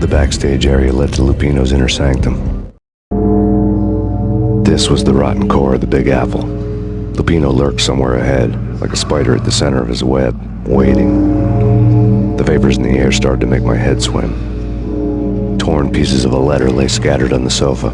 The backstage area led to Lupino's inner sanctum. This was the rotten core of the Big Apple. Lupino lurked somewhere ahead, like a spider at the center of his web, waiting. The vapors in the air started to make my head swim. Torn pieces of a letter lay scattered on the sofa.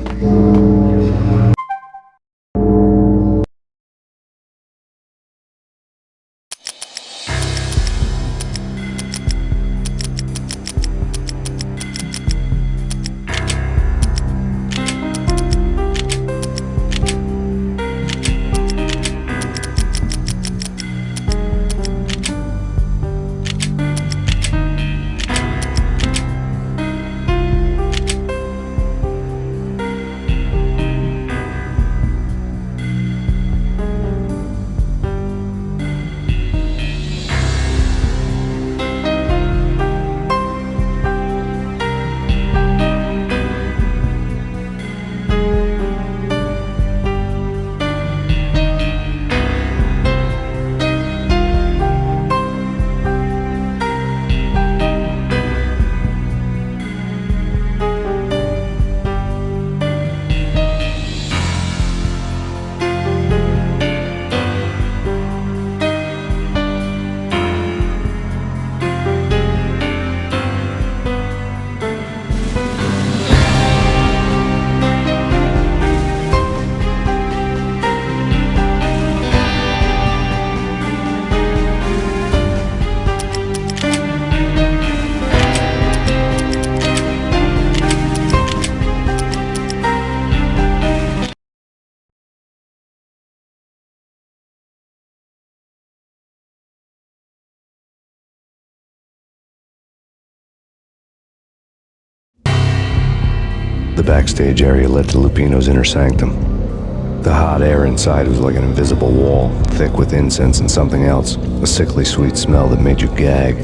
The backstage area led to Lupino's inner sanctum. The hot air inside was like an invisible wall, thick with incense and something else, a sickly sweet smell that made you gag.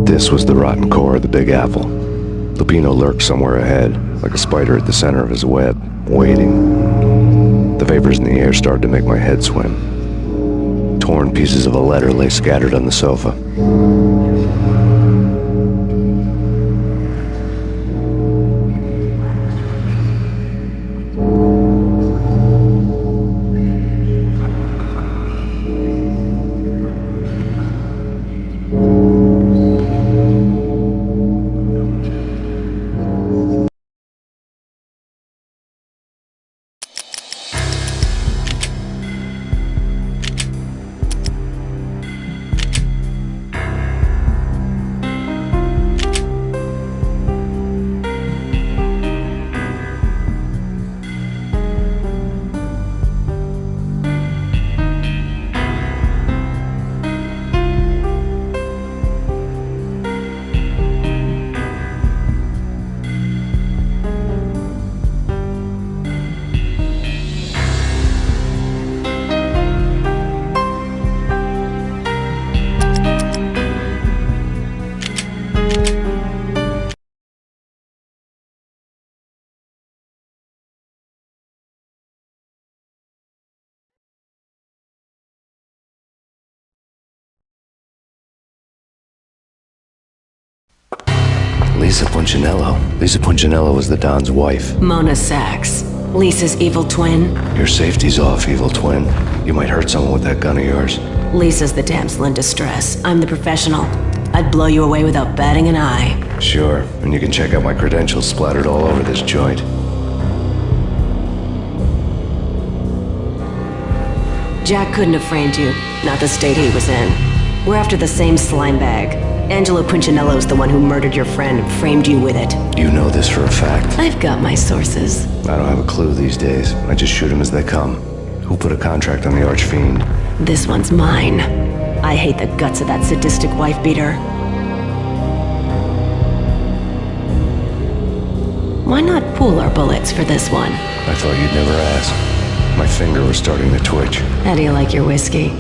This was the rotten core of the Big Apple. Lupino lurked somewhere ahead, like a spider at the center of his web, waiting. The vapors in the air started to make my head swim. Torn pieces of a letter lay scattered on the sofa. Lisa Punchinello was the Don's wife. Mona Sachs, Lisa's evil twin. Your safety's off, evil twin. You might hurt someone with that gun of yours. Lisa's the damsel in distress. I'm the professional. I'd blow you away without batting an eye. Sure, and you can check out my credentials splattered all over this joint. Jack couldn't have framed you, not the state he was in. We're after the same slime bag. Angelo Punchinello's the one who murdered your friend and framed you with it. You know this for a fact. I've got my sources. I don't have a clue these days. I just shoot them as they come. Who put a contract on the archfiend? This one's mine. I hate the guts of that sadistic wife-beater. Why not pool our bullets for this one? I thought you'd never ask. My finger was starting to twitch. How do you like your whiskey?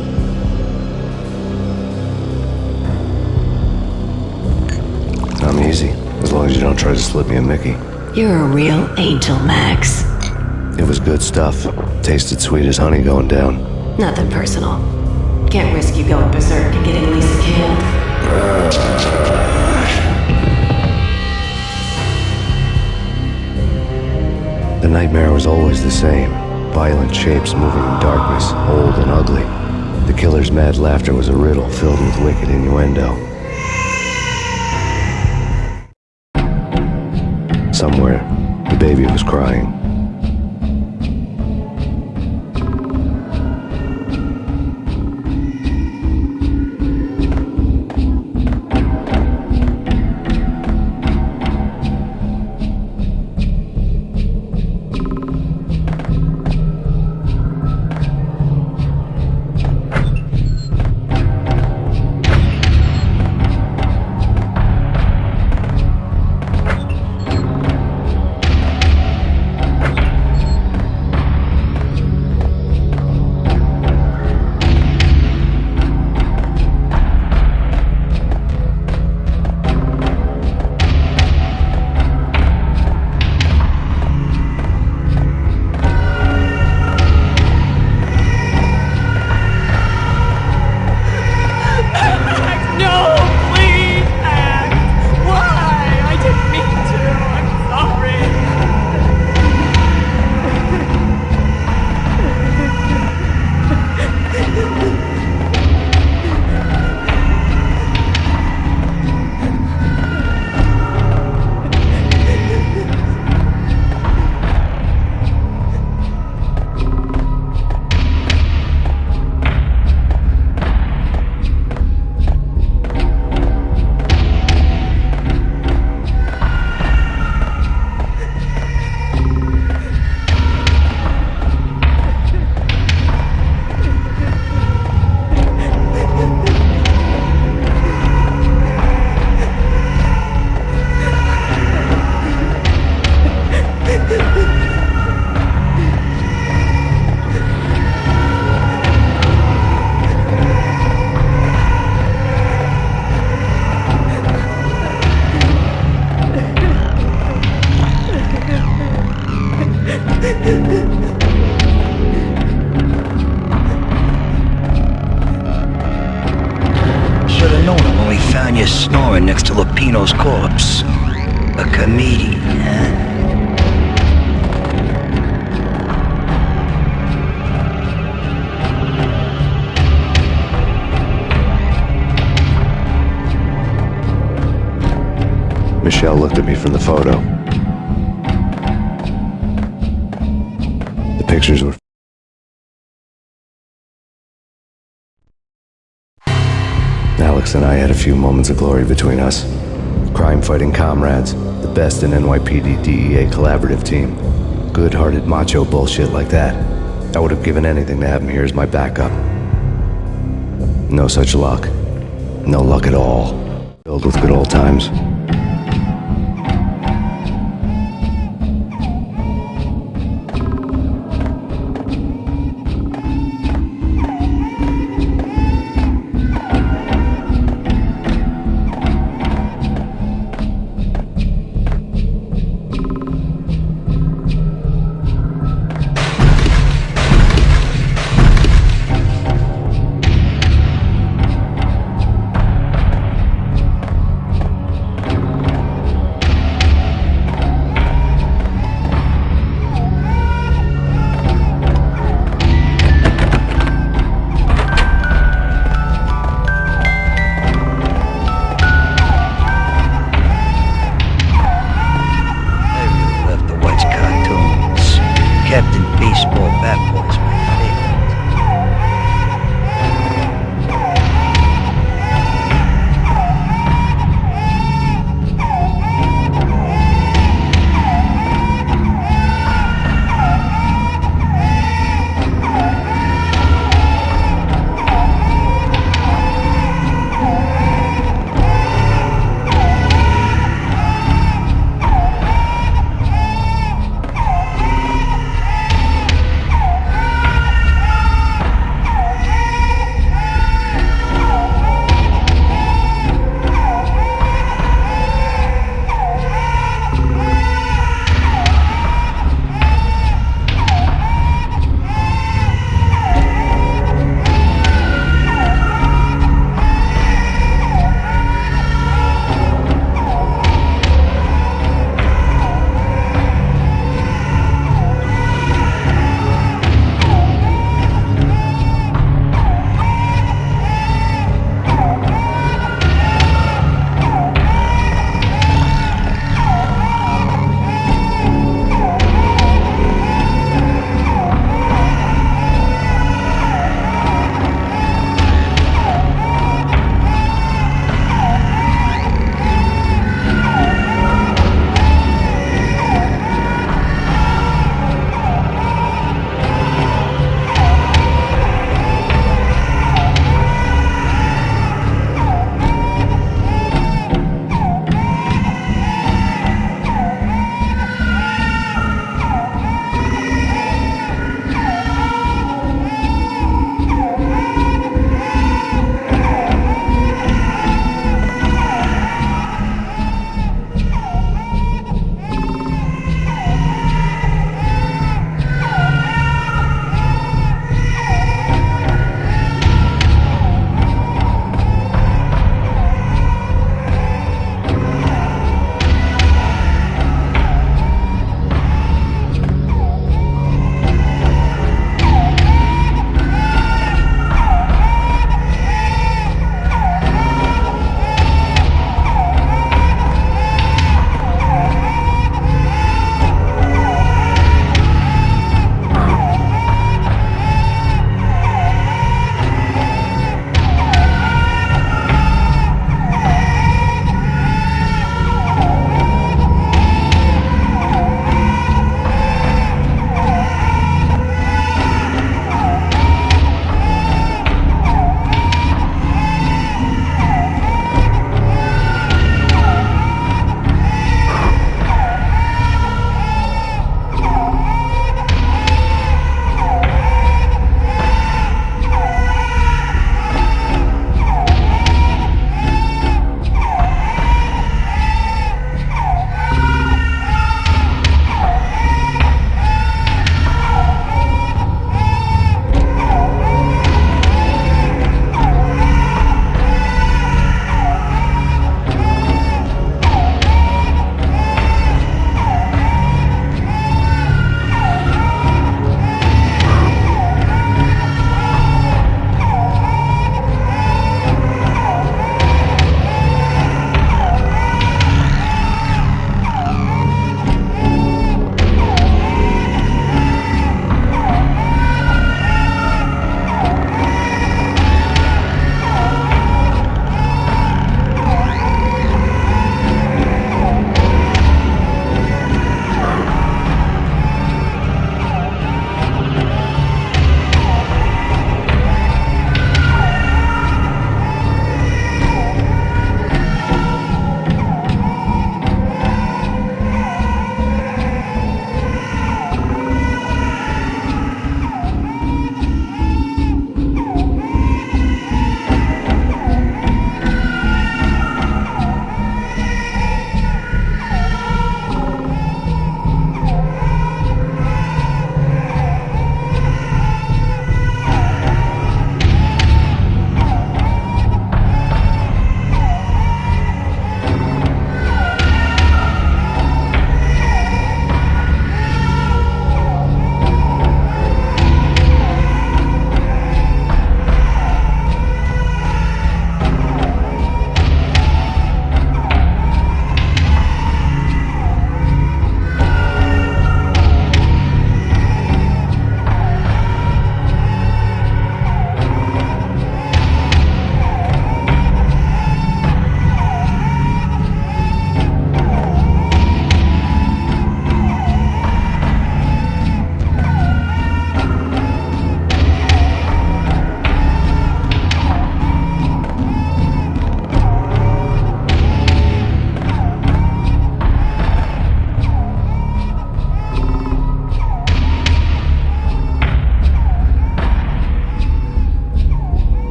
I'm easy, as long as you don't try to slip me a Mickey. You're a real angel, Max. It was good stuff. Tasted sweet as honey going down. Nothing personal. Can't risk you going berserk and getting Lisa killed. nightmare was always the same. Violent shapes moving in darkness, old and ugly. The killer's mad laughter was a riddle filled with wicked innuendo. Somewhere, the baby was crying. Should've known it when we found you snoring next to Lupino's corpse. A comedian, huh? Michelle looked at me from the photo. The pictures were... Alex and I had a few moments of glory between us. Crime-fighting comrades, the best in NYPD DEA collaborative team. Good-hearted macho bullshit like that. I would have given anything to have him here as my backup. No such luck. No luck at all. Filled with good old times.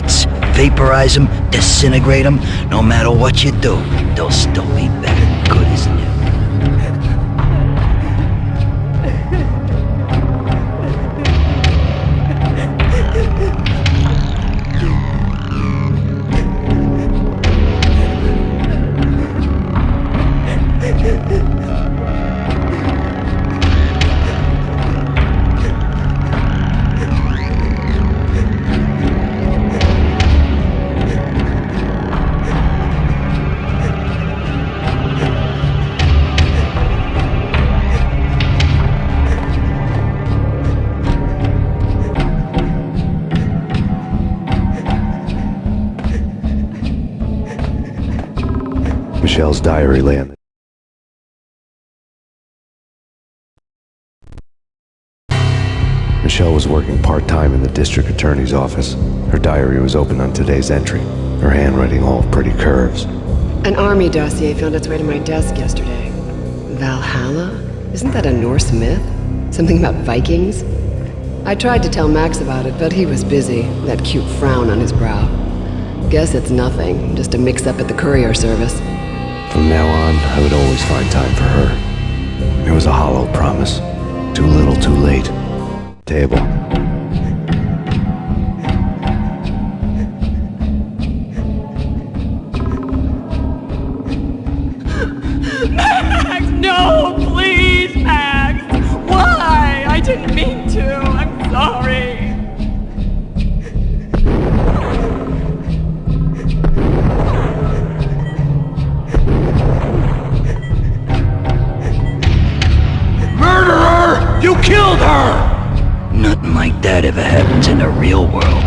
bits, vaporize them, disintegrate them, no matter what you do, they'll still be better good as new. Michelle's diary lay on Michelle was working part-time in the district attorney's office. Her diary was open on today's entry, her handwriting all pretty curves. An army dossier found its way to my desk yesterday. Valhalla? Isn't that a Norse myth? Something about Vikings? I tried to tell Max about it, but he was busy, that cute frown on his brow. Guess it's nothing, just a mix-up at the courier service. From now on, I would always find time for her. It was a hollow promise. Too little, too late. Table. Max, no, please, Max. Why? I didn't mean to. I'm sorry. Murderer! You killed her! Nothing like that ever happens in the real world.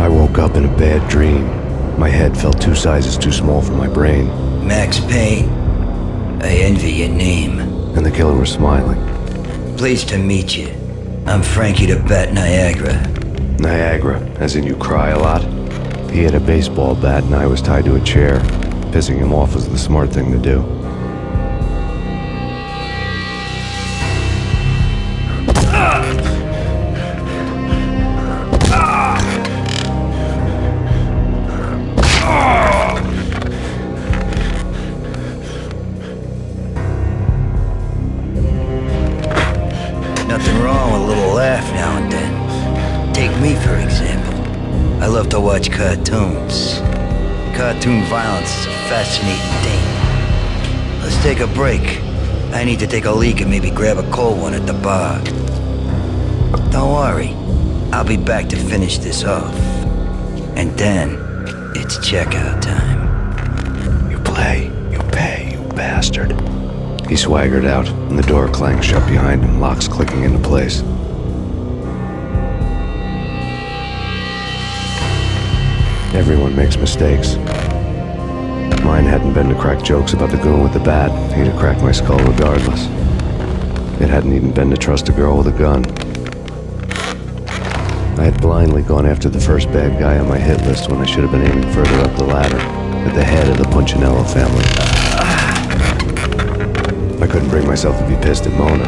I woke up in a bad dream. My head felt 2 sizes too small for my brain. Max Payne. I envy your name. And the killer was smiling. Pleased to meet you. I'm Frankie the Bat Niagara. Niagara, as in you cry a lot? He had a baseball bat and I was tied to a chair. Pissing him off was the smart thing to do. Nothing wrong with a little laugh now and then. Take me, for example. I love to watch cartoons. Cartoon violence is a fascinating thing. Let's take a break. I need to take a leak and maybe grab a cold one at the bar. Don't worry. I'll be back to finish this off. And then, it's checkout time. You play, you pay, you bastard. He swaggered out, and the door clanged shut behind him, locks clicking into place. Everyone makes mistakes. Mine hadn't been to crack jokes about the goon with the bat. He'd have cracked my skull regardless. It hadn't even been to trust a girl with a gun. I had blindly gone after the first bad guy on my hit list when I should have been aiming further up the ladder, at the head of the Punchinello family. I couldn't bring myself to be pissed at Mona.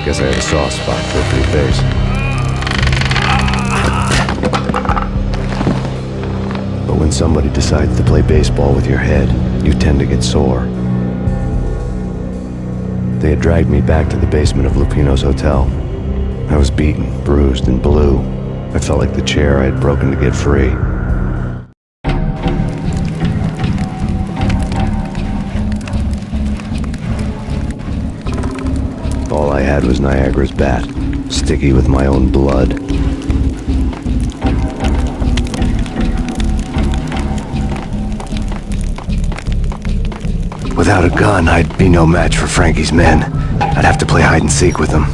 Guess I had a soft spot for a pretty face. But when somebody decides to play baseball with your head, you tend to get sore. They had dragged me back to the basement of Lupino's hotel. I was beaten, bruised, and blue. I felt like the chair I had broken to get free. All I had was Niagara's bat, sticky with my own blood. Without a gun, I'd be no match for Frankie's men. I'd have to play hide and seek with them.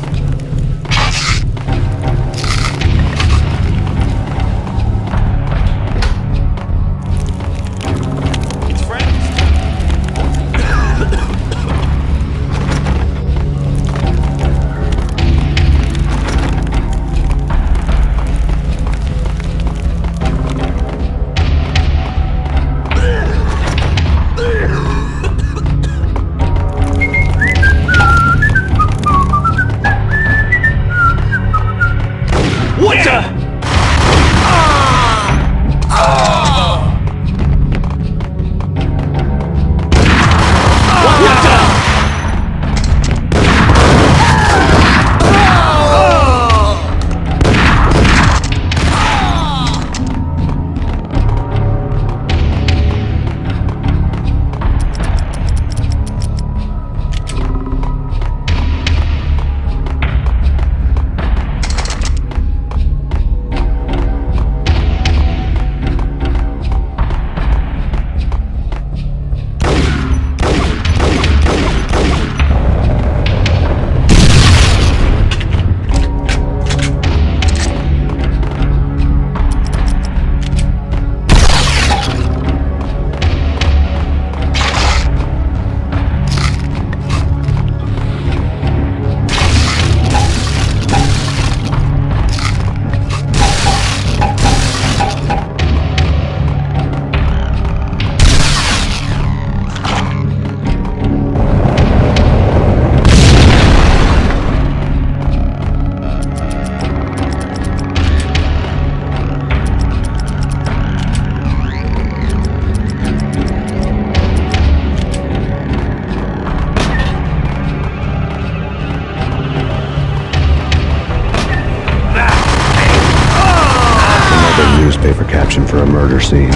description for a murder scene.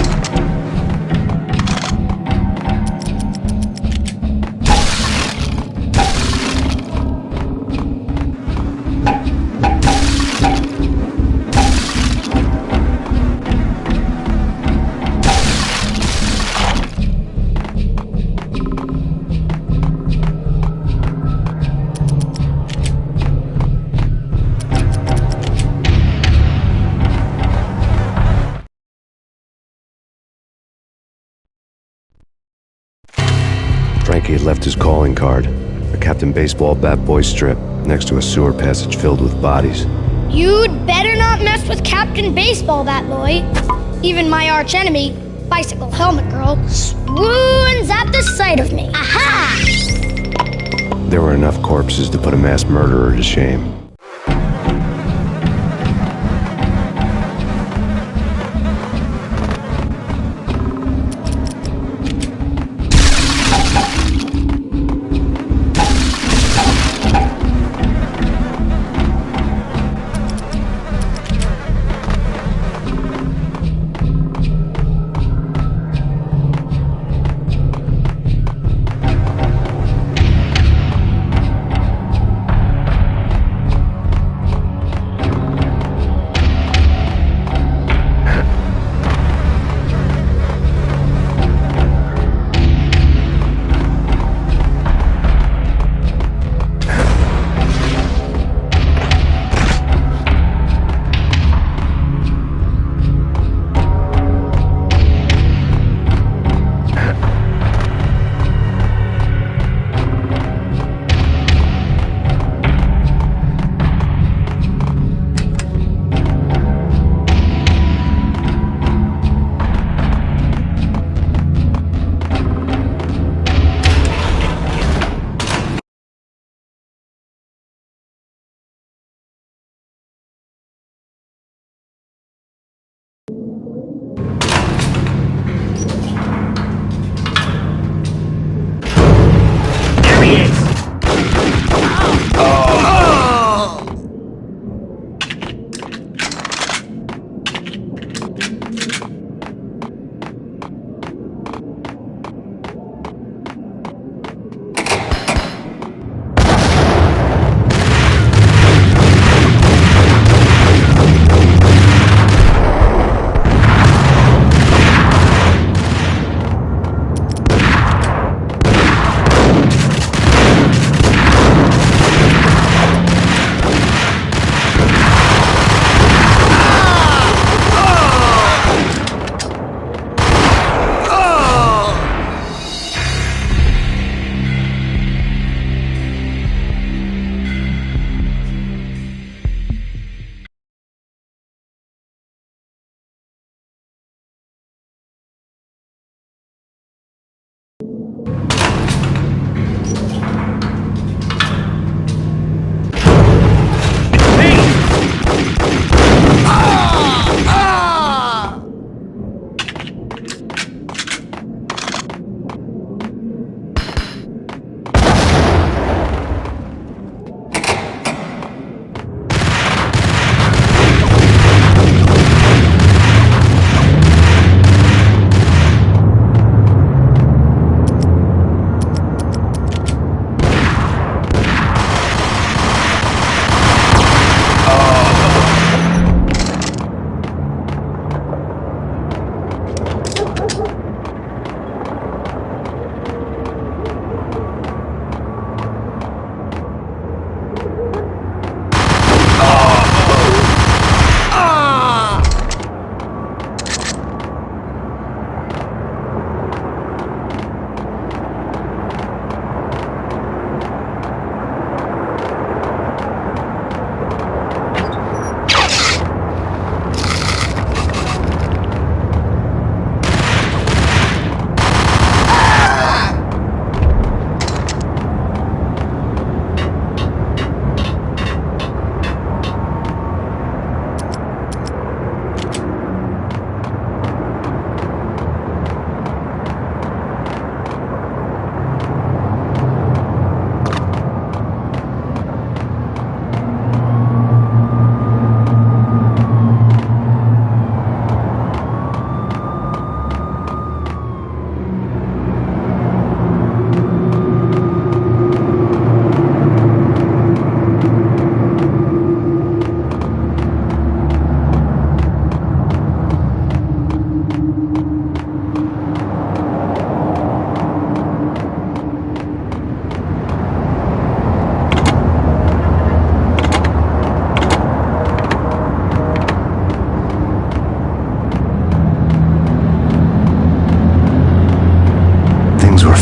Frankie had left his calling card, a Captain Baseball bat boy strip, next to a sewer passage filled with bodies. You'd better not mess with Captain Baseball Bat Boy. Even my arch enemy, Bicycle Helmet Girl, swoons at the sight of me. Aha! There were enough corpses to put a mass murderer to shame.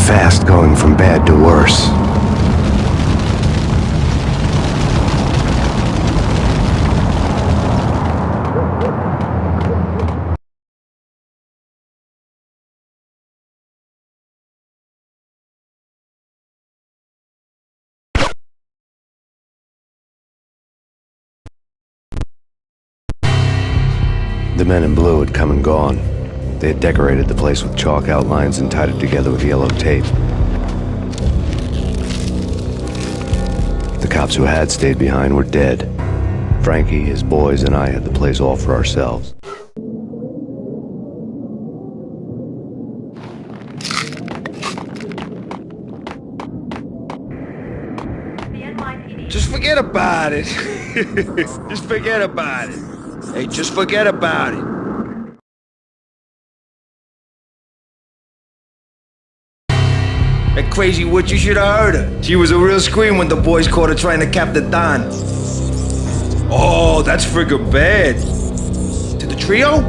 fast going from bad to worse. The men in blue had come and gone. They had decorated the place with chalk outlines and tied it together with yellow tape. The cops who had stayed behind were dead. Frankie, his boys, and I had the place all for ourselves. Just forget about it. Just forget about it. Hey, just forget about it. That crazy witch, you should have heard her. She was a real scream when the boys caught her trying to cap the Don. Oh, that's friggin' bad. To the trio?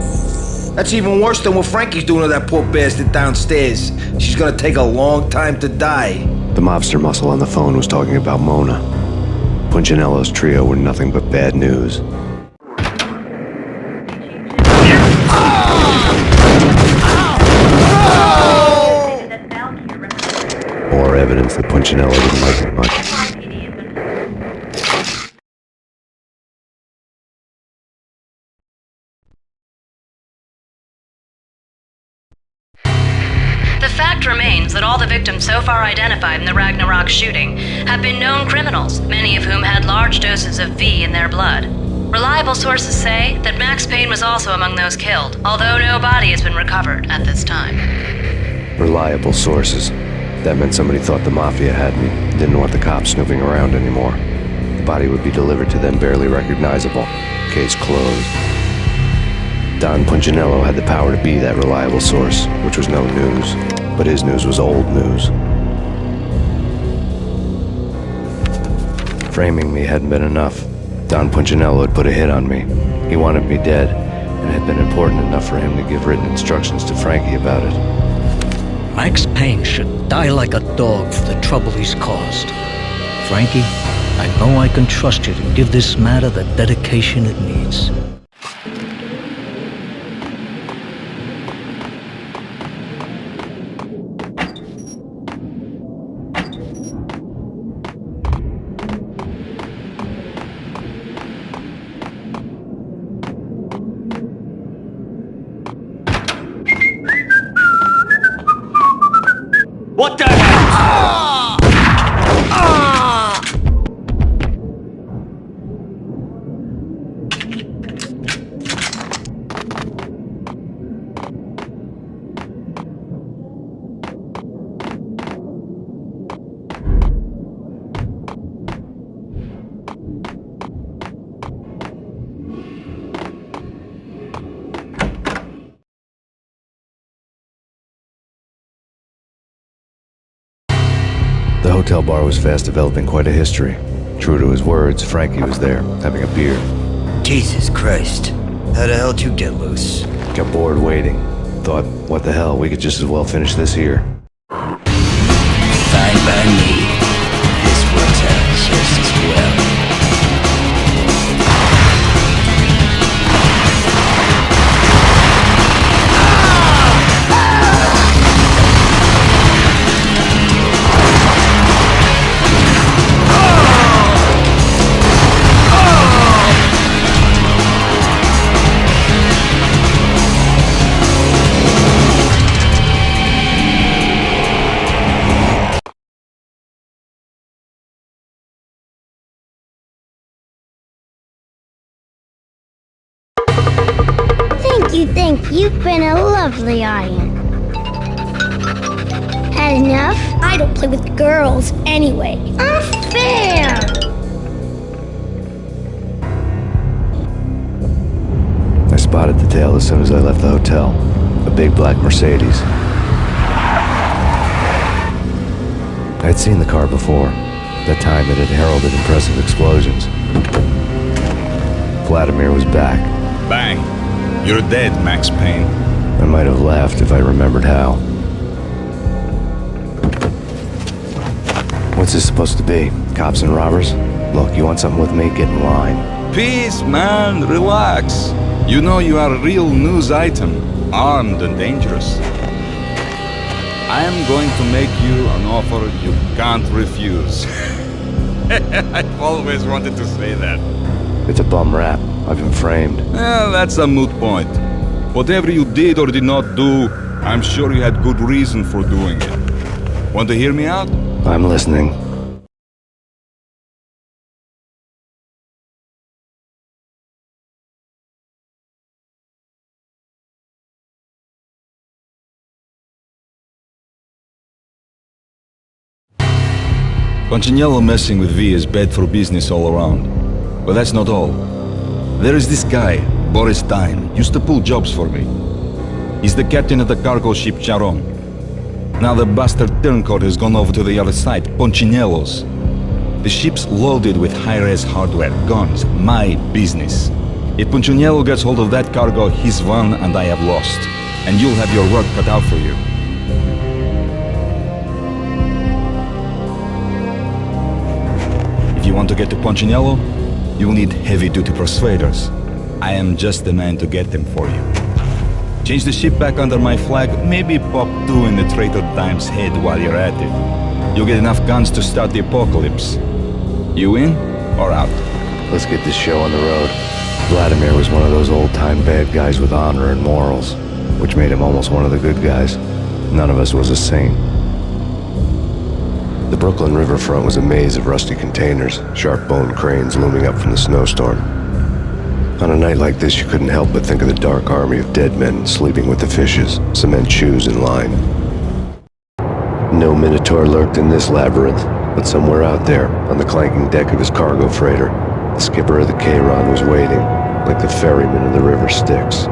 That's even worse than what Frankie's doing to that poor bastard downstairs. She's gonna take a long time to die. The mobster muscle on the phone was talking about Mona. Punchinello's trio were nothing but bad news. More evidence that Punchinello didn't like it much. The fact remains that all the victims so far identified in the Ragnarok shooting have been known criminals, many of whom had large doses of V in their blood. Reliable sources say that Max Payne was also among those killed, although no body has been recovered at this time. Reliable sources. That meant somebody thought the Mafia had me, didn't want the cops snooping around anymore. The body would be delivered to them barely recognizable. Case closed. Don Punchinello had the power to be that reliable source, which was no news, but his news was old news. Framing me hadn't been enough. Don Punchinello had put a hit on me. He wanted me dead, and it had been important enough for him to give written instructions to Frankie about it. Max Payne should die like a dog for the trouble he's caused. Frankie, I know I can trust you to give this matter the dedication it needs. What the hell? The hotel bar was fast developing quite a history. True to his words, Frankie was there, having a beer. Jesus Christ. How the hell did you get loose? Got bored waiting. Thought, what the hell, we could just as well finish this here. Fine by me. This works out just as well. Thank you. You've been a lovely audience. Had enough? I don't play with girls anyway. Unfair! I spotted the tail as soon as I left the hotel. A big black Mercedes. I'd seen the car before. That time it had heralded impressive explosions. Vladimir was back. Bang. You're dead, Max Payne. I might have laughed if I remembered how. this supposed to be? Cops and robbers? Look, you want something with me? Get in line. Peace, man, relax. You know you are a real news item, armed and dangerous. I am going to make you an offer you can't refuse. I've always wanted to say that. It's a bum rap. I've been framed. Well, that's a moot point. Whatever you did or did not do, I'm sure you had good reason for doing it. Want to hear me out? I'm listening. Punchinello messing with V is bad for business all around. But that's not all. There is this guy, Boris Dime, used to pull jobs for me. He's the captain of the cargo ship Charon. Now the bastard turncoat has gone over to the other side, Punchinello's. The ship's loaded with high-res hardware, guns, my business. If Punchinello gets hold of that cargo, he's won and I have lost. And you'll have your work cut out for you. If you want to get to Punchinello, you'll need heavy-duty persuaders. I am just the man to get them for you. Change the ship back under my flag, maybe pop 2 in the traitor Dime's head while you're at it. You'll get enough guns to start the apocalypse. You in or out? Let's get this show on the road. Vladimir was one of those old-time bad guys with honor and morals, which made him almost one of the good guys. None of us was a saint. The Brooklyn riverfront was a maze of rusty containers, sharp-boned cranes looming up from the snowstorm. On a night like this, you couldn't help but think of the dark army of dead men sleeping with the fishes, cement shoes in line. No Minotaur lurked in this labyrinth, but somewhere out there, on the clanking deck of his cargo freighter, the skipper of the Chiron was waiting, like the ferryman of the river Styx.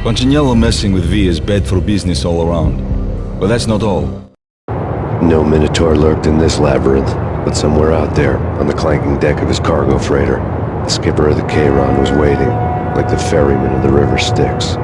Punchinello messing with V is bad for business all around. But that's not all. No Minotaur lurked in this labyrinth, but somewhere out there, on the clanking deck of his cargo freighter, the skipper of the Chiron was waiting, like the ferryman of the river Styx.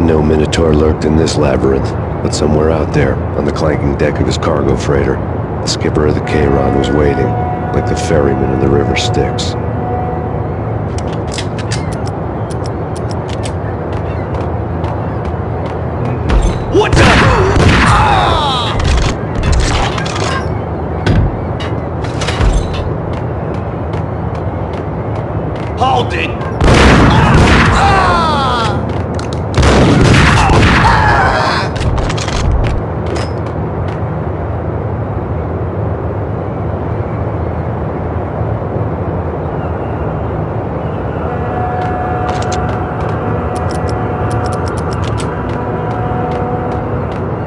No Minotaur lurked in this labyrinth, but somewhere out there, on the clanking deck of his cargo freighter, the skipper of the Chiron was waiting, like the ferryman in the river Styx. What the? Hold it!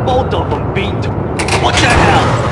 Both of them beat. What the hell?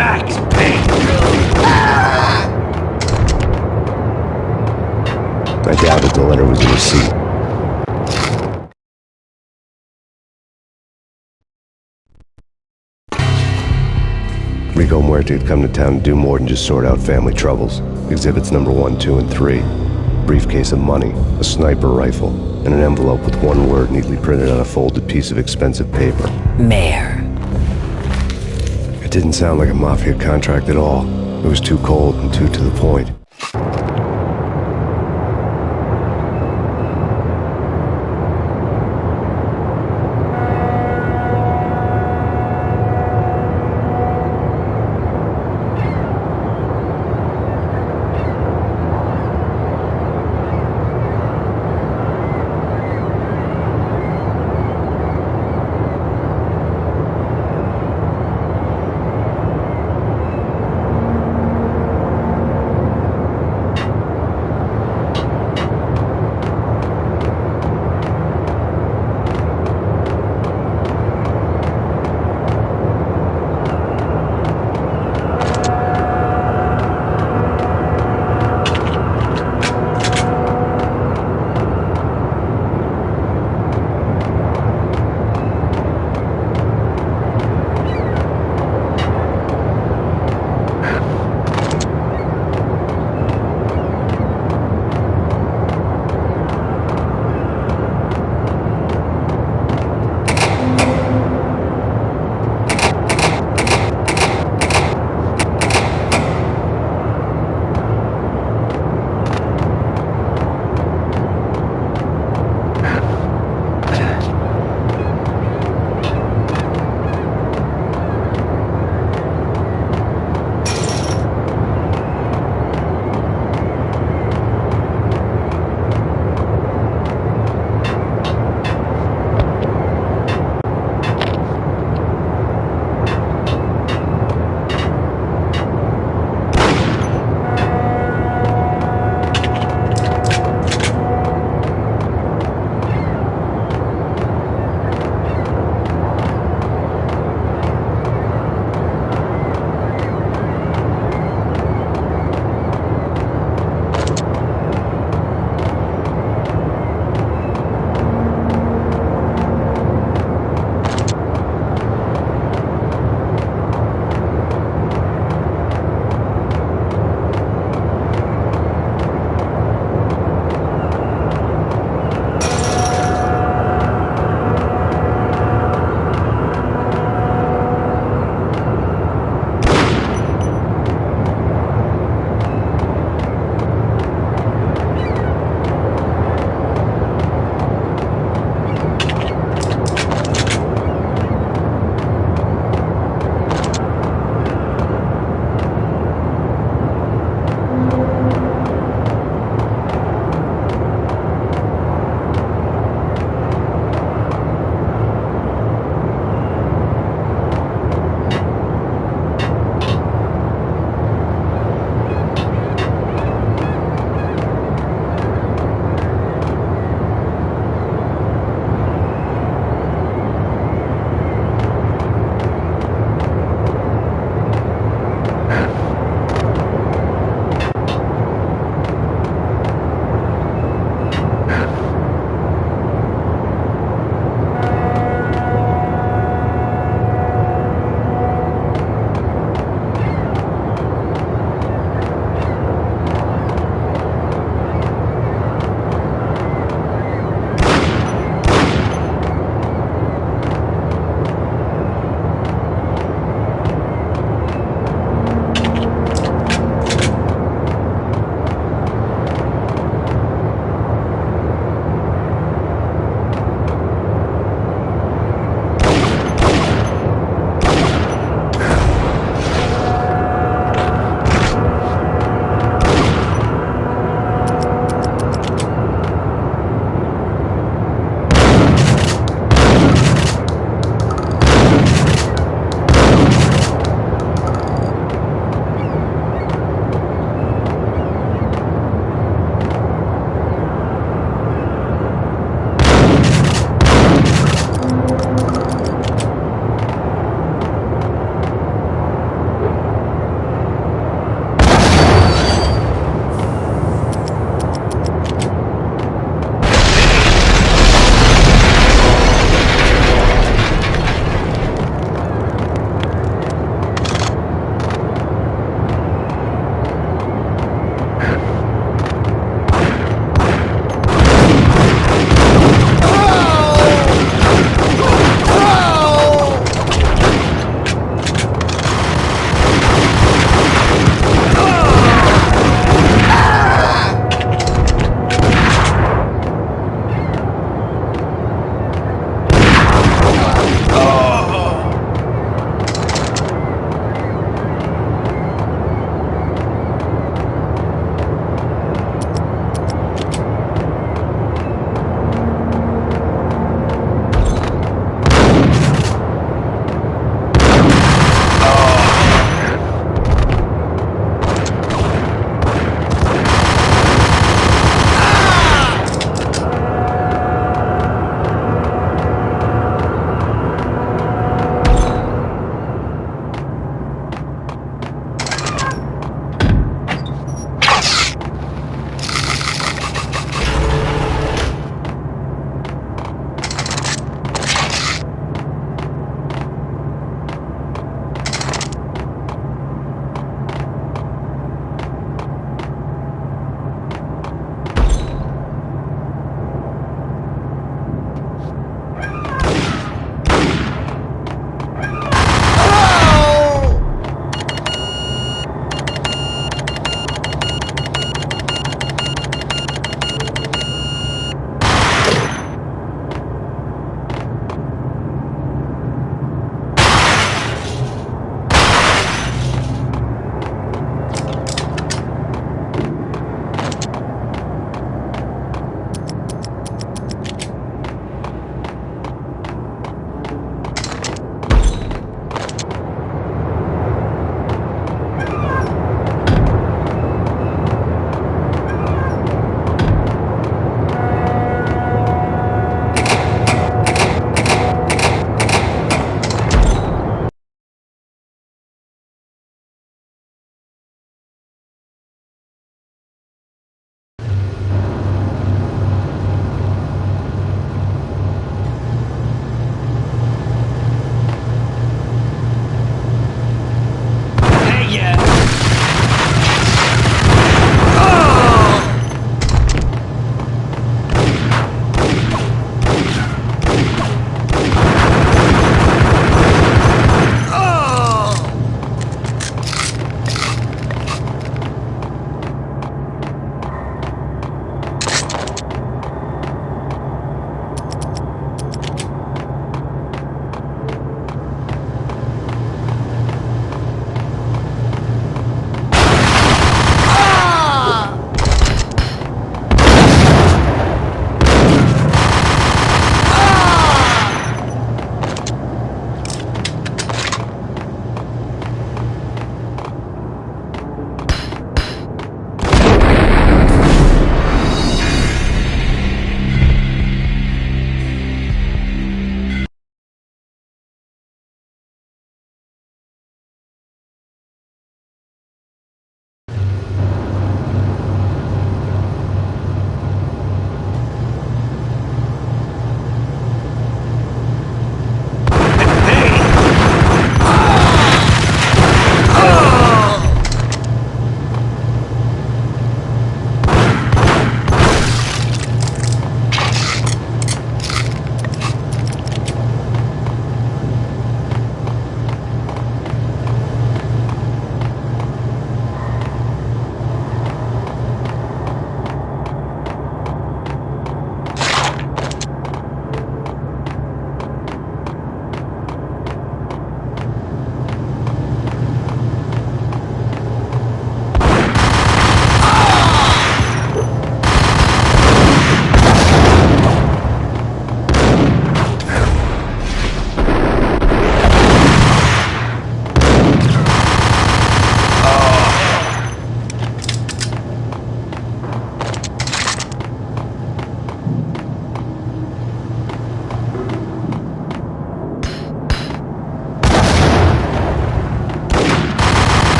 Max Payne! I doubted the letter was a receipt. Rico Muerte had come to town to do more than just sort out family troubles. Exhibits number 1, 2, and 3. Briefcase of money, a sniper rifle, and an envelope with one word neatly printed on a folded piece of expensive paper. Mayor. It didn't sound like a mafia contract at all. It was too cold and too to the point.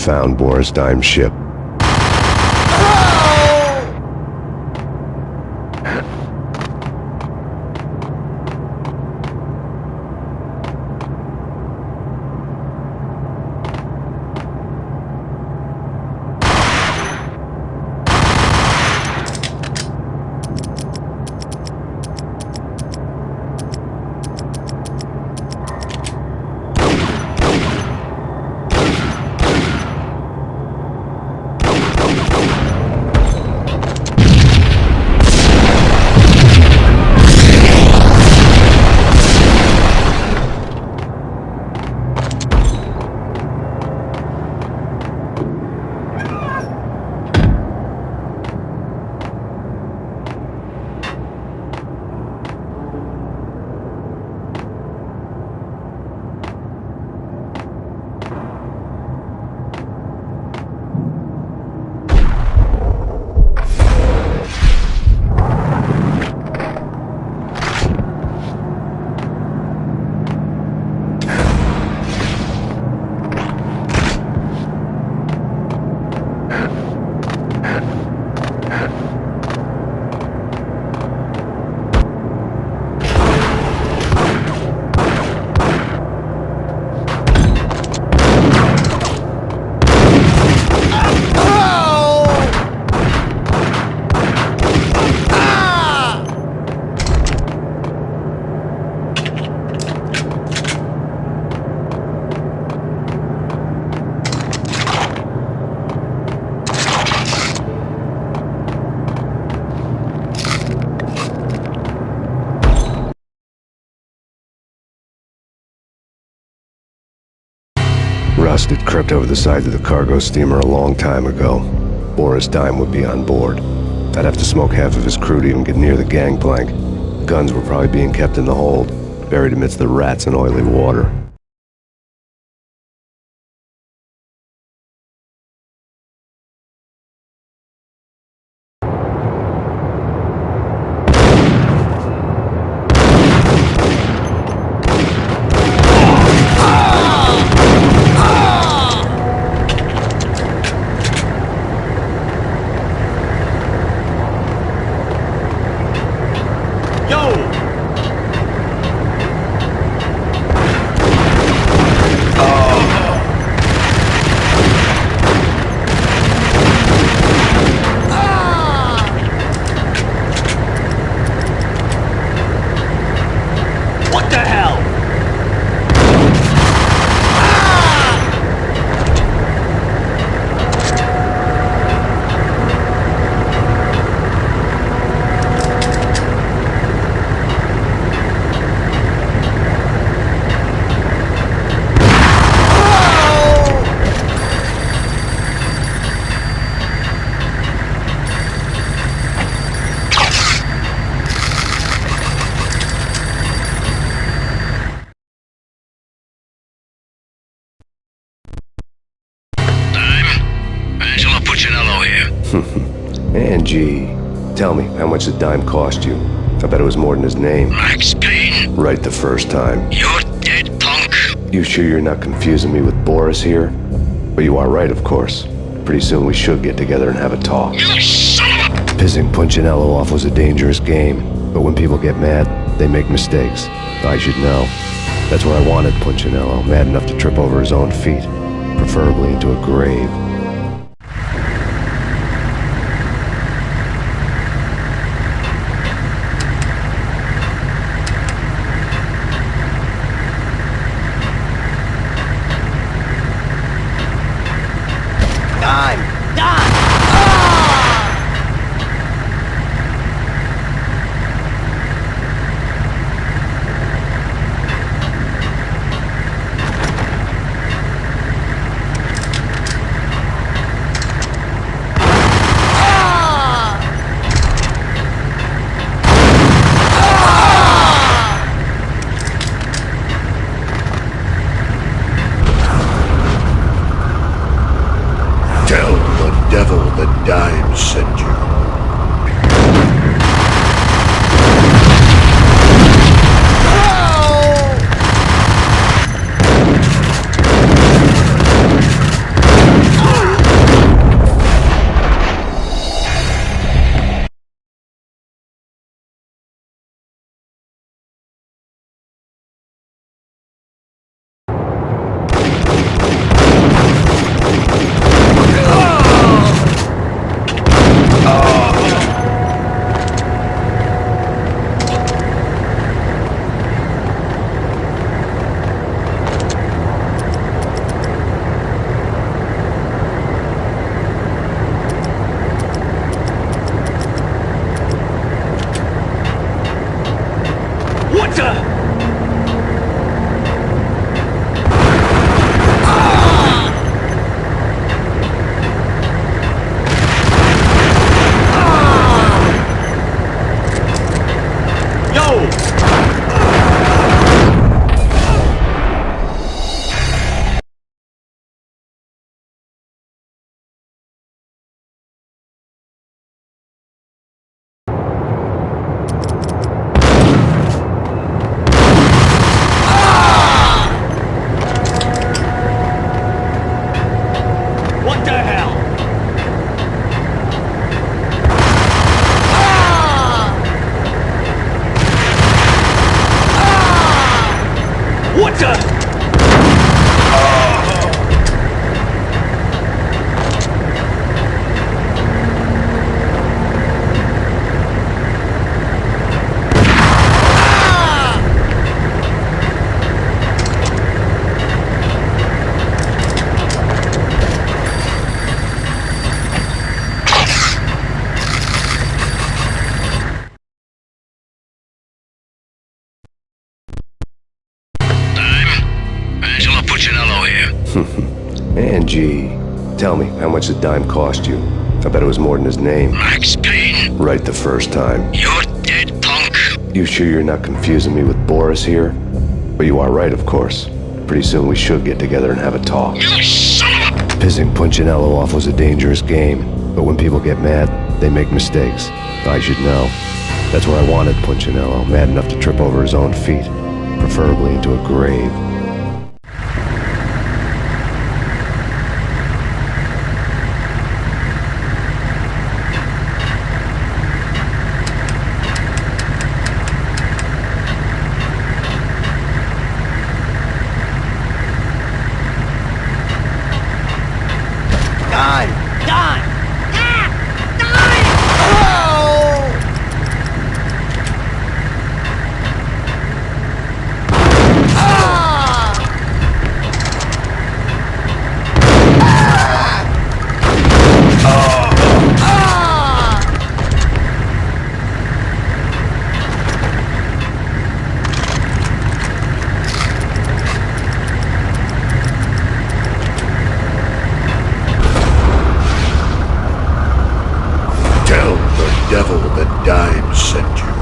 found Boris Dime's ship. Rust had crept over the sides of the cargo steamer a long time ago. Boris Dime would be on board. I'd have to smoke half of his crew to even get near the gangplank. Guns were probably being kept in the hold, buried amidst the rats and oily water. Angie, tell me, how much did Dime cost you? I bet it was more than his name. Max Payne. Right the first time. You're dead, punk. You sure you're not confusing me with Boris here? But you are right, of course. Pretty soon we should get together and have a talk. You son of a... Pissing Punchinello off was a dangerous game, but when people get mad, they make mistakes. I should know. That's where I wanted Punchinello, mad enough to trip over his own feet, preferably into a grave. Dime sent you. NG. Tell me, how much the dime cost you? I bet it was more than his name. Max Payne. Right the first time. You're dead, punk. You sure you're not confusing me with Boris here? But you are right, of course. Pretty soon we should get together and have a talk. You son of a... Pissing Punchinello off was a dangerous game, but when people get mad, they make mistakes. I should know. That's where I wanted Punchinello, mad enough to trip over his own feet, preferably into a grave. Devil that dime sent you.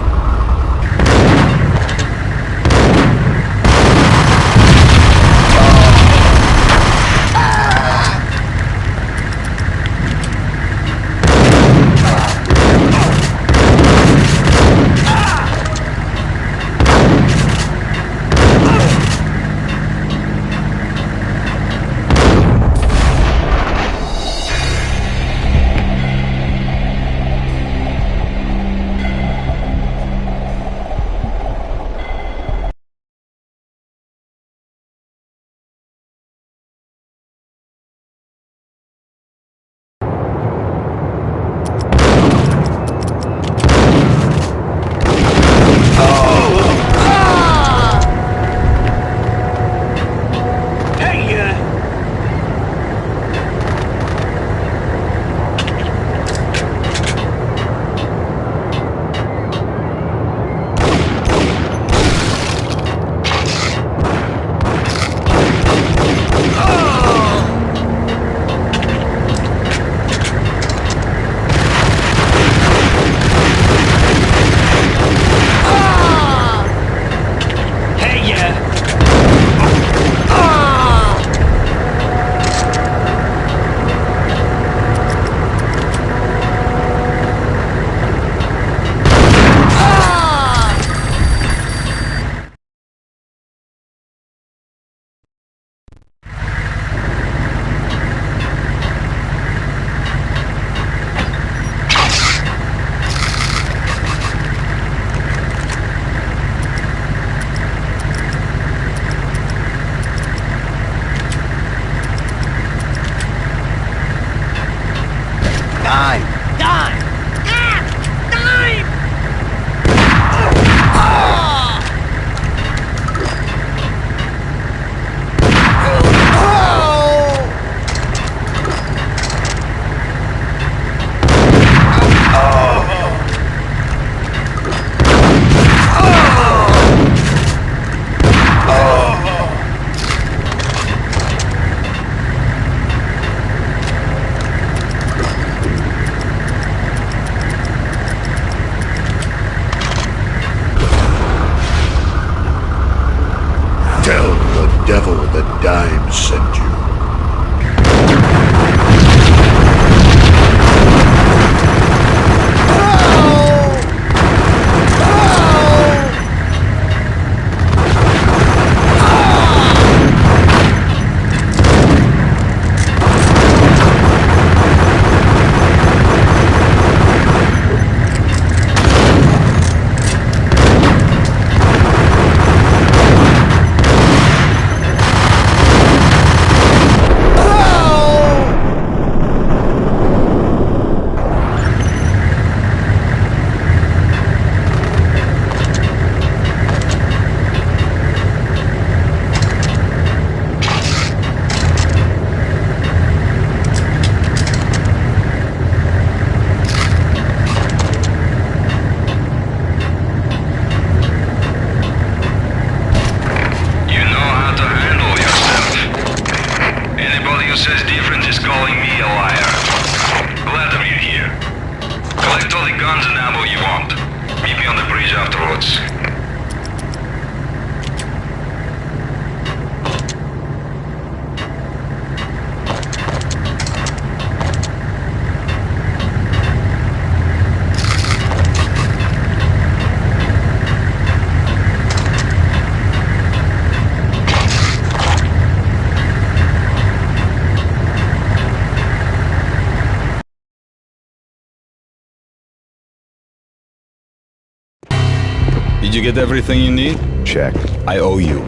Did you get everything you need? Check. I owe you.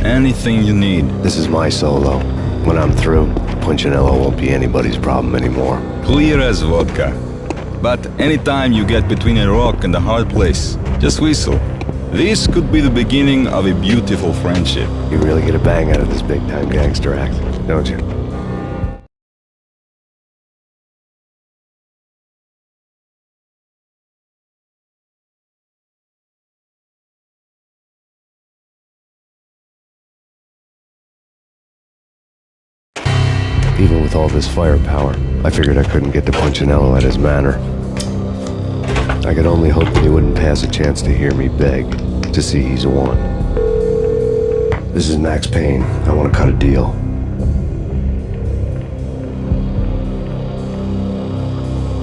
Anything you need. This is my solo. When I'm through, Punchinello won't be anybody's problem anymore. Clear as vodka. But anytime you get between a rock and a hard place, just whistle. This could be the beginning of a beautiful friendship. You really get a bang out of this big-time gangster act, don't you? Even with all this firepower, I figured I couldn't get to Punchinello at his manor. I could only hope that he wouldn't pass a chance to hear me beg to see he's won. This is Max Payne. I want to cut a deal.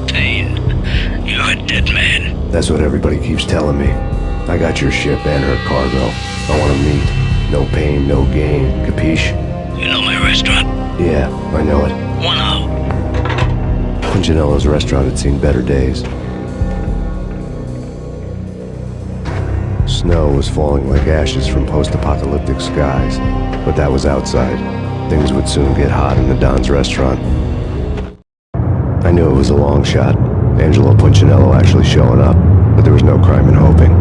Payne, you're a dead man. That's what everybody keeps telling me. I got your ship and her cargo. I want to meet. No pain, no gain. Capiche? You know my restaurant? Yeah, I know it. 1-0. Punchinello's restaurant had seen better days. Snow was falling like ashes from post-apocalyptic skies, but that was outside. Things would soon get hot in the Don's restaurant. I knew it was a long shot, Angelo Punchinello actually showing up, but there was no crime in hoping.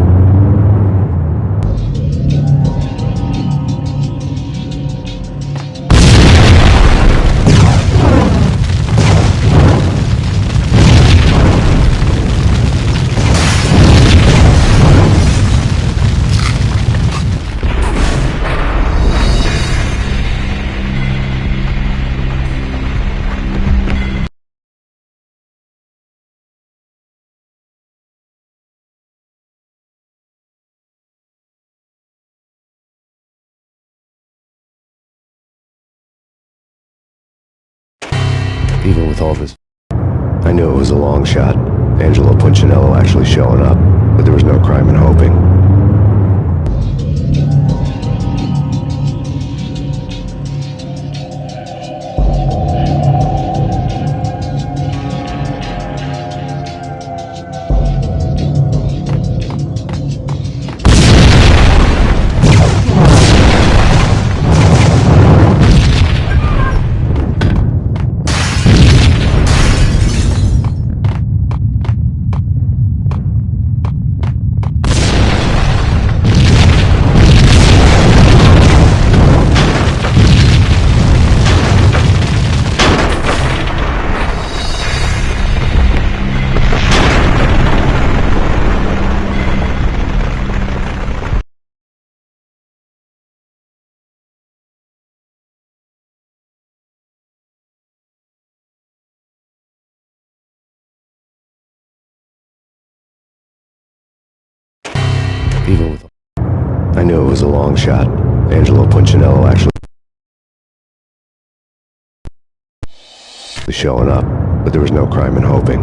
Even with all this, I knew it was a long shot, Angelo Punchinello actually showing up, but there was no crime in hoping. Even with, I knew it was a long shot, Angelo Punchinello actually showing up, but there was no crime in hoping.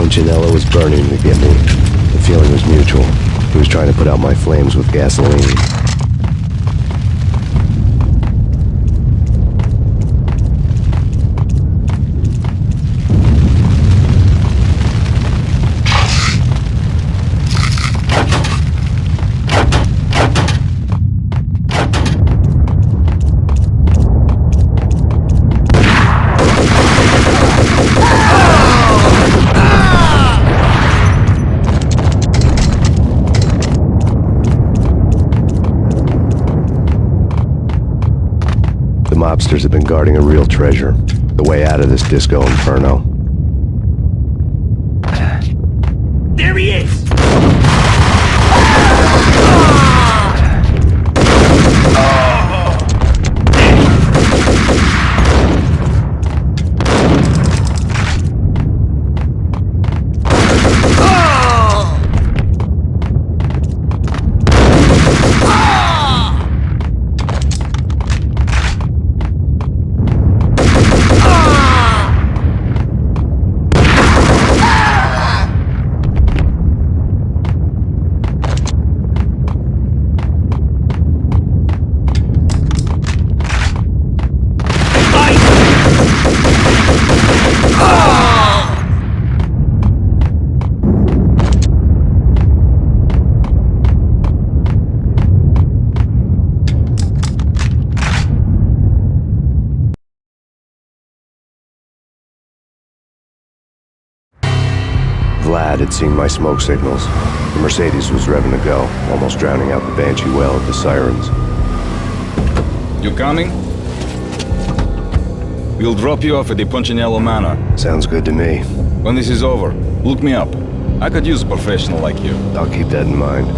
Punchinello was burning to get me. The feeling was mutual. He was trying to put out my flames with gasoline. Mobsters have been guarding a real treasure, the way out of this disco inferno. There he is! Vlad had seen my smoke signals. The Mercedes was revving to go, almost drowning out the Banshee well of the sirens. You coming? We'll drop you off at the Punchinello Manor. Sounds good to me. When this is over, look me up. I could use a professional like you. I'll keep that in mind.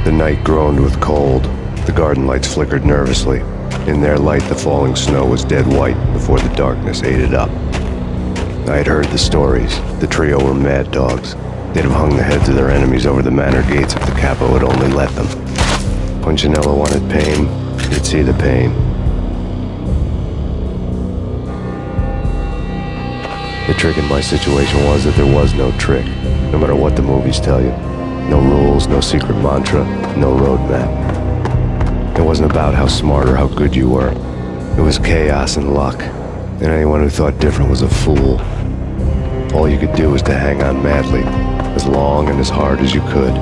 The night groaned with cold. The garden lights flickered nervously. In their light, the falling snow was dead white before the darkness ate it up. I had heard the stories. The trio were mad dogs. They'd have hung the heads of their enemies over the manor gates if the capo had only let them. Punchinello wanted pain. He'd see the pain. The trick in my situation was that there was no trick, no matter what the movies tell you. No rules, no secret mantra, no roadmap. It wasn't about how smart or how good you were. It was chaos and luck, and anyone who thought different was a fool. All you could do was to hang on madly, as long and as hard as you could.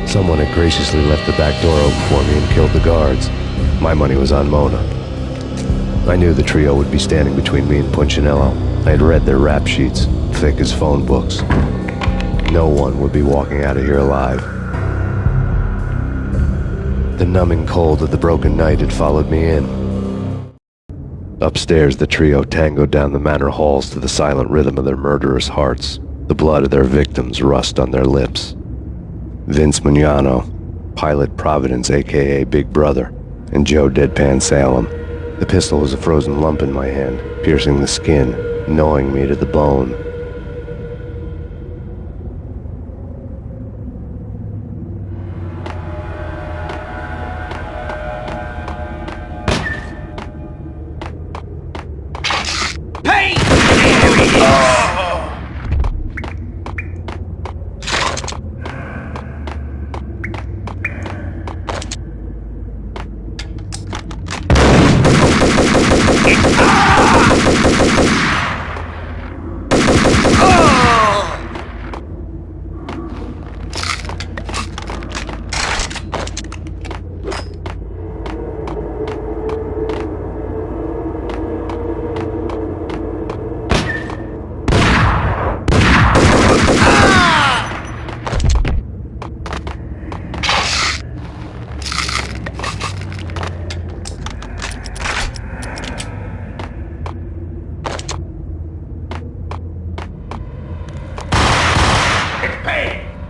Someone had graciously left the back door open for me and killed the guards. My money was on Mona. I knew the trio would be standing between me and Punchinello. I had read their rap sheets, thick as phone books. No one would be walking out of here alive. The numbing cold of the broken night had followed me in. Upstairs, the trio tangoed down the manor halls to the silent rhythm of their murderous hearts. The blood of their victims rust on their lips. Vince Mugnano, Pilot Providence, a.k.a. Big Brother, and Joe Deadpan Salem. The pistol was a frozen lump in my hand, piercing the skin, gnawing me to the bone.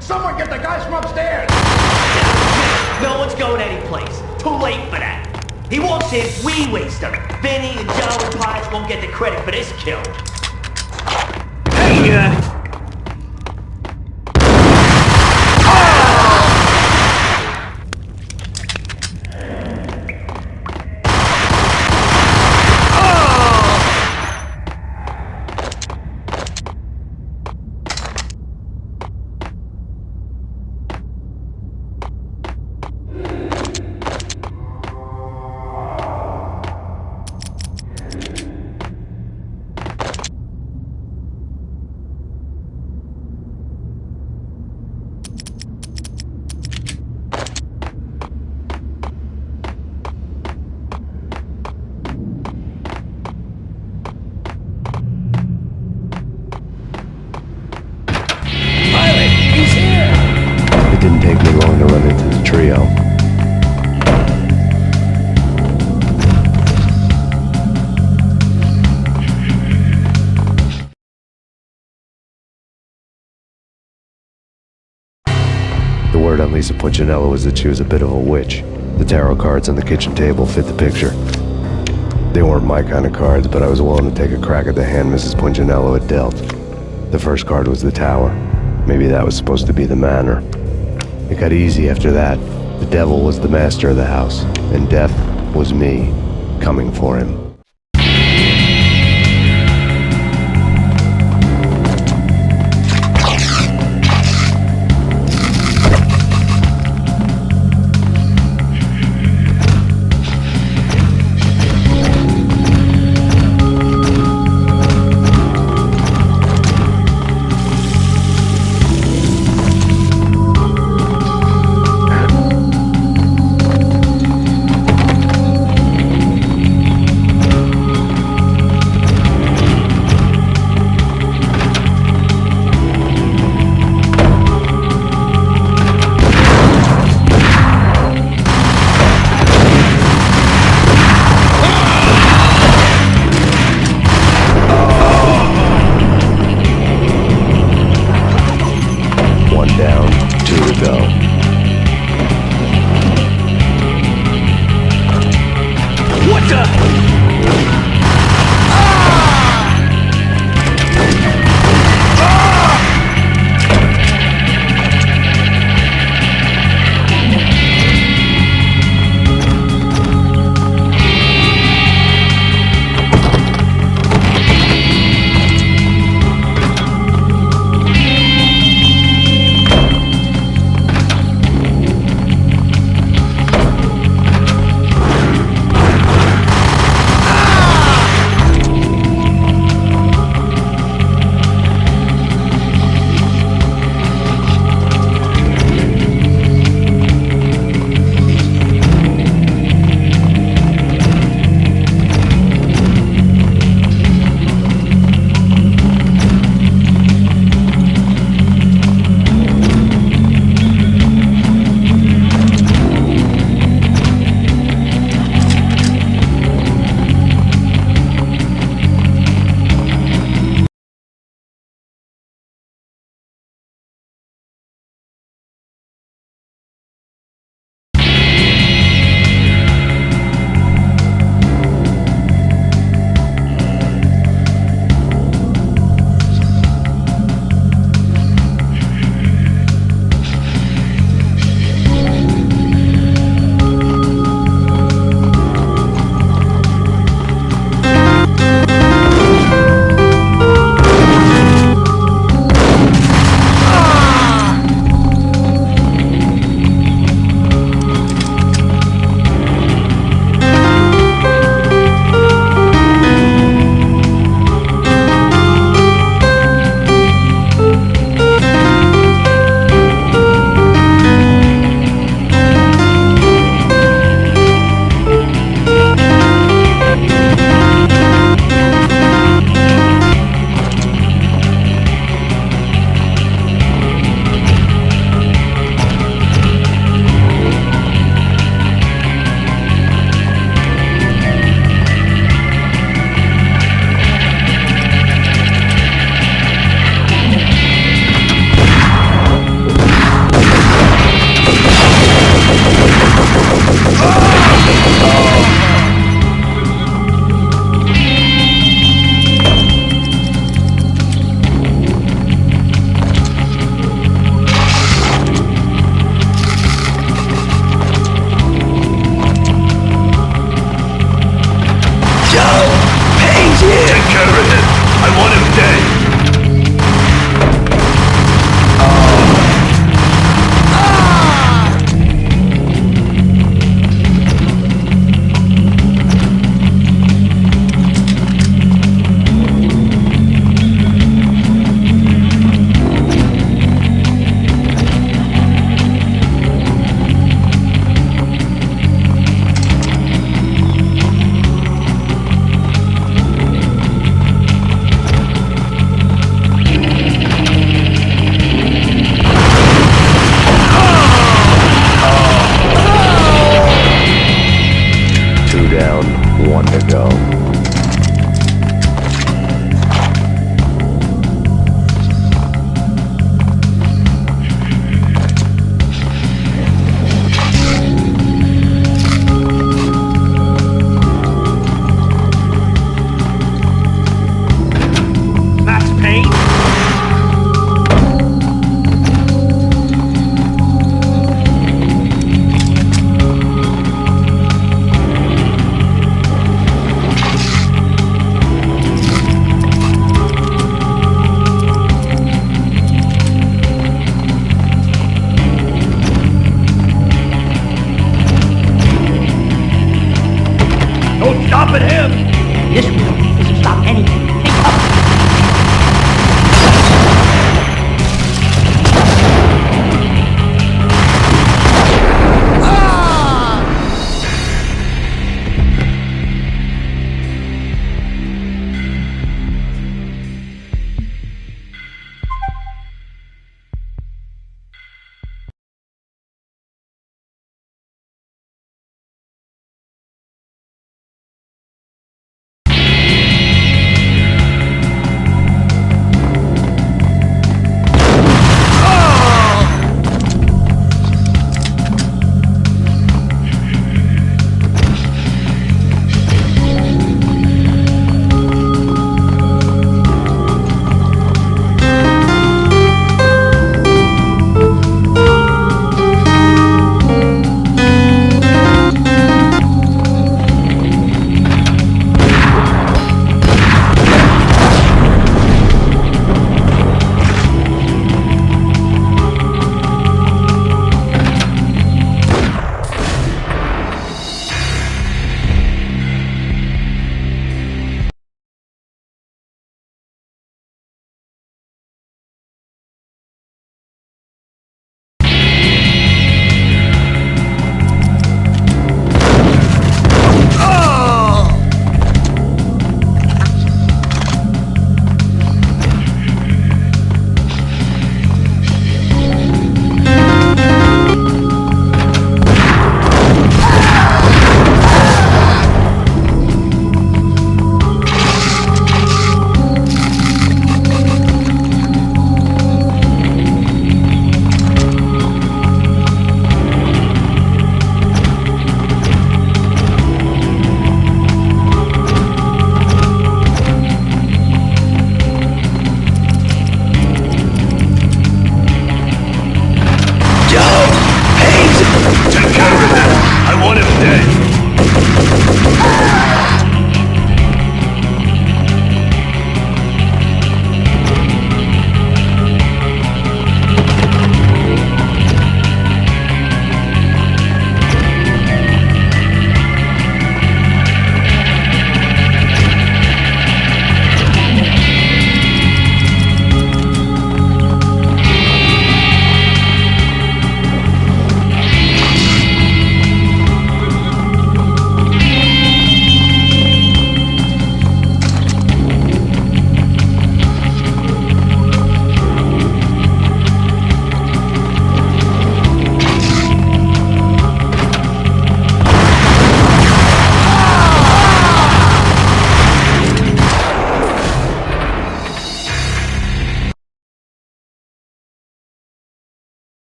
Someone get the guys from upstairs! No one's going anyplace. Too late for that. He walks in, we waste him. Vinny and Joe and Pies won't get the credit for this kill. Hey, It didn't take me long to run into the trio. The word on Lisa Punchinello was that she was a bit of a witch. The tarot cards on the kitchen table fit the picture. They weren't my kind of cards, but I was willing to take a crack at the hand Mrs. Punchinello had dealt. The first card was the tower. Maybe that was supposed to be the manor. It got easy after that. The devil was the master of the house, and death was me, coming for him.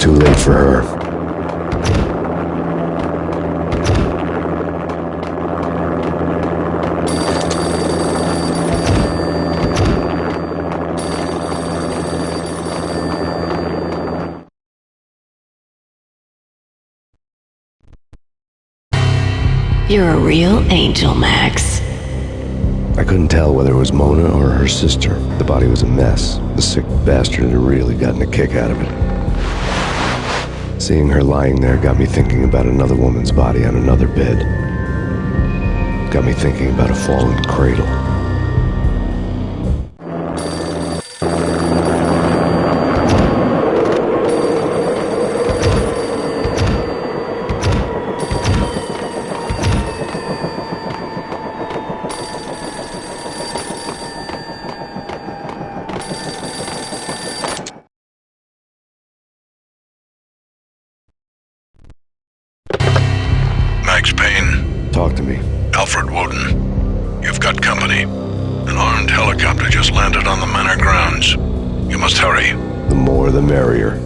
too late for her. You're a real angel, Max. I couldn't tell whether it was Mona or her sister. The body was a mess. The sick bastard had really gotten a kick out of it. Seeing her lying there got me thinking about another woman's body on another bed. Got me thinking about a fallen cradle. Max Payne. Talk to me. Alfred Woden. You've got company. An armed helicopter just landed on the manor grounds. You must hurry. The more the merrier.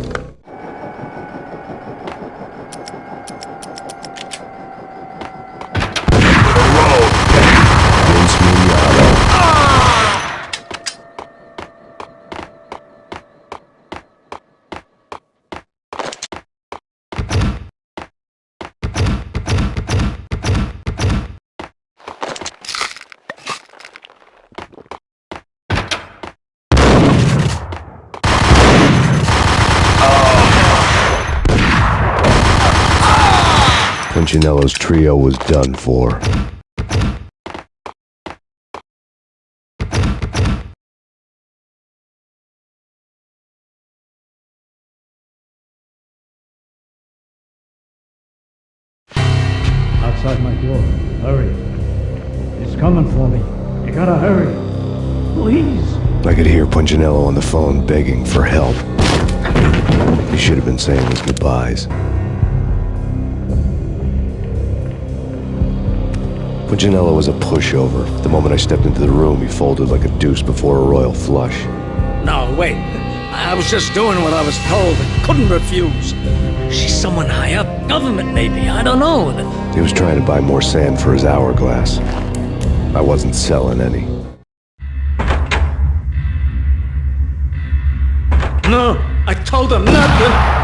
Punchinello's trio was done for. Outside my door. Hurry. It's coming for me. You gotta hurry. Please. I could hear Punchinello on the phone begging for help. He should have been saying his goodbyes. Punchinello was a pushover. The moment I stepped into the room, he folded like a deuce before a royal flush. No, wait. I was just doing what I was told and couldn't refuse. She's someone high up. Government, maybe. I don't know. He was trying to buy more sand for his hourglass. I wasn't selling any. No, I told him nothing.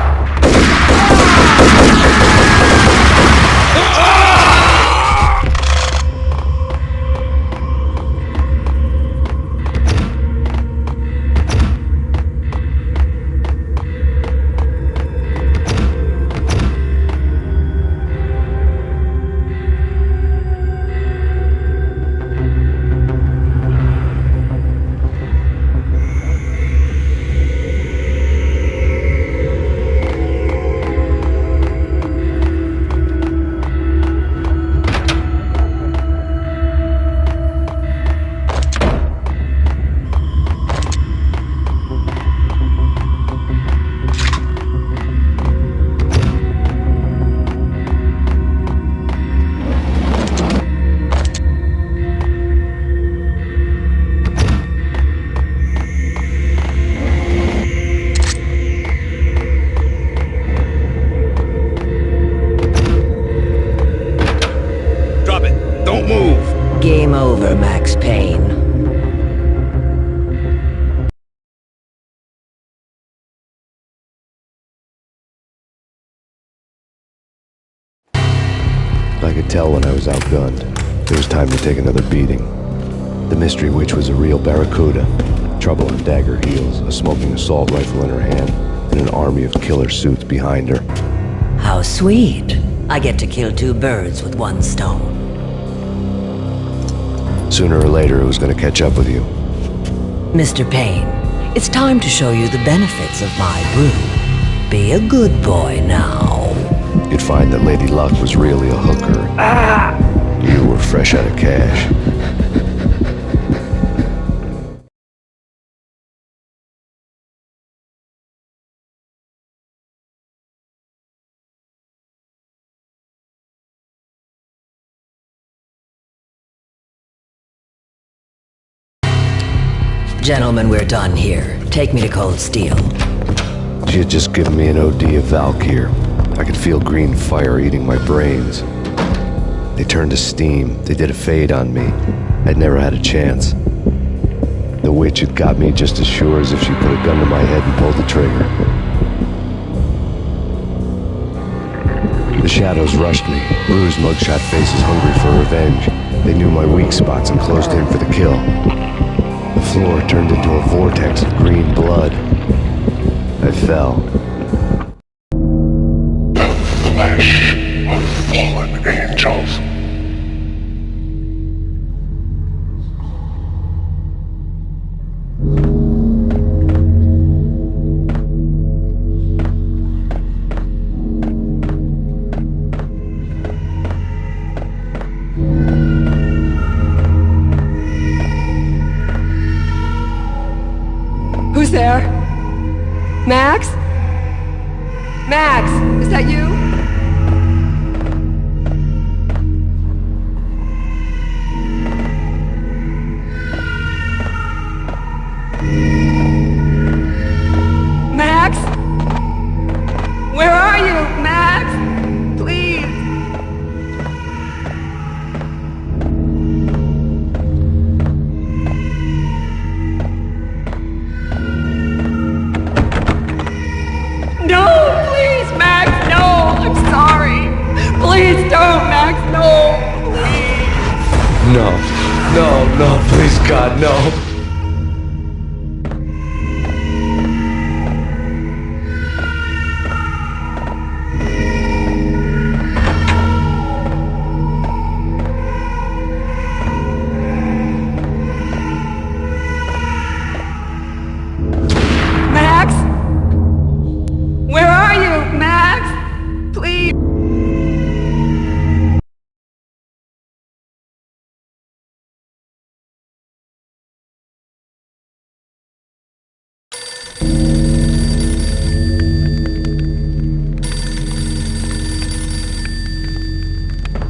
Game over, Max Payne. I could tell when I was outgunned. It was time to take another beating. The mystery witch was a real barracuda. Trouble on dagger heels, a smoking assault rifle in her hand, and an army of killer suits behind her. How sweet. I get to kill two birds with one stone. Sooner or later, it was going to catch up with you. Mr. Payne, it's time to show you the benefits of my brew. Be a good boy now. You'd find that Lady Luck was really a hooker. You were fresh out of cash. Gentlemen, we're done here. Take me to Cold Steel. She had just given me an OD of Valkyr. I could feel green fire eating my brains. They turned to steam. They did a fade on me. I'd never had a chance. The witch had got me just as sure as if she put a gun to my head and pulled the trigger. The shadows rushed me, bruised mugshot faces hungry for revenge. They knew my weak spots and closed in for the kill. The floor turned into a vortex of green blood. I fell. Flesh of fallen angels. Who's there? Max? Max, is that you? Max? Where are you, Max? Please. No, please, Max, no, I'm sorry. Please don't, Max, no, please. No, please God, no. Max? Where are you, Max? Please.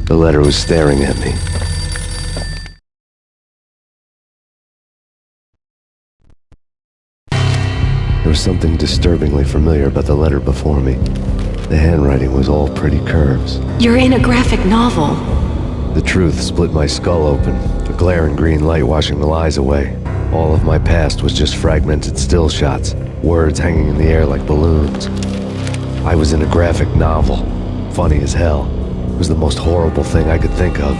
The letter was staring at me. There was something disturbingly familiar about the letter before me. The handwriting was all pretty curves. You're in a graphic novel. The truth split my skull open, a glaring green light washing the lies away. All of my past was just fragmented still shots, words hanging in the air like balloons. I was in a graphic novel. Funny as hell. It was the most horrible thing I could think of.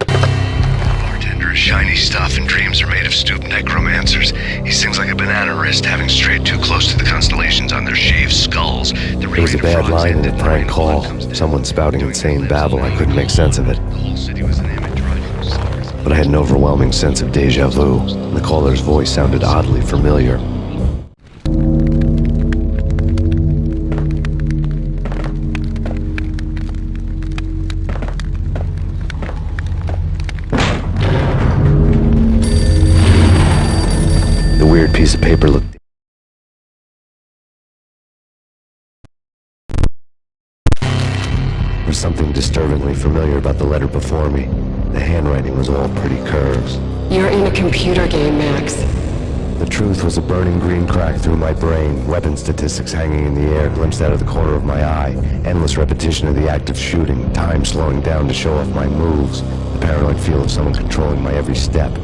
Bartender is shiny stuff and dreams are made of stooped necromancers. He sings like a banana wrist, having strayed too close to the constellations on their shaved skulls. There was a bad line in a prank call. Someone spouting insane babble. I couldn't make sense of it. But I had an overwhelming sense of deja vu. The caller's voice sounded oddly familiar. The weird piece of paper looked... There was something disturbingly familiar about the letter before me. The handwriting was all pretty curves. You're in a computer game, Max. The truth was a burning green crack through my brain, weapon statistics hanging in the air, glimpsed out of the corner of my eye, endless repetition of the act of shooting, time slowing down to show off my moves, the paranoid feel of someone controlling my every step.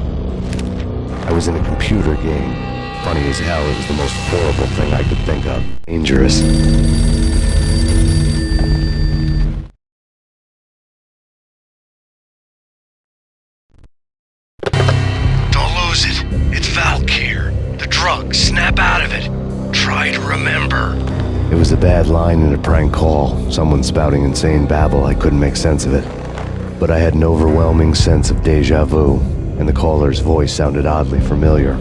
I was in a computer game. Funny as hell, it was the most horrible thing I could think of. Dangerous. It's Valkyr. The drug. Snap out of it. Try to remember. It was a bad line in a prank call. Someone spouting insane babble. I couldn't make sense of it. But I had an overwhelming sense of deja vu, and the caller's voice sounded oddly familiar.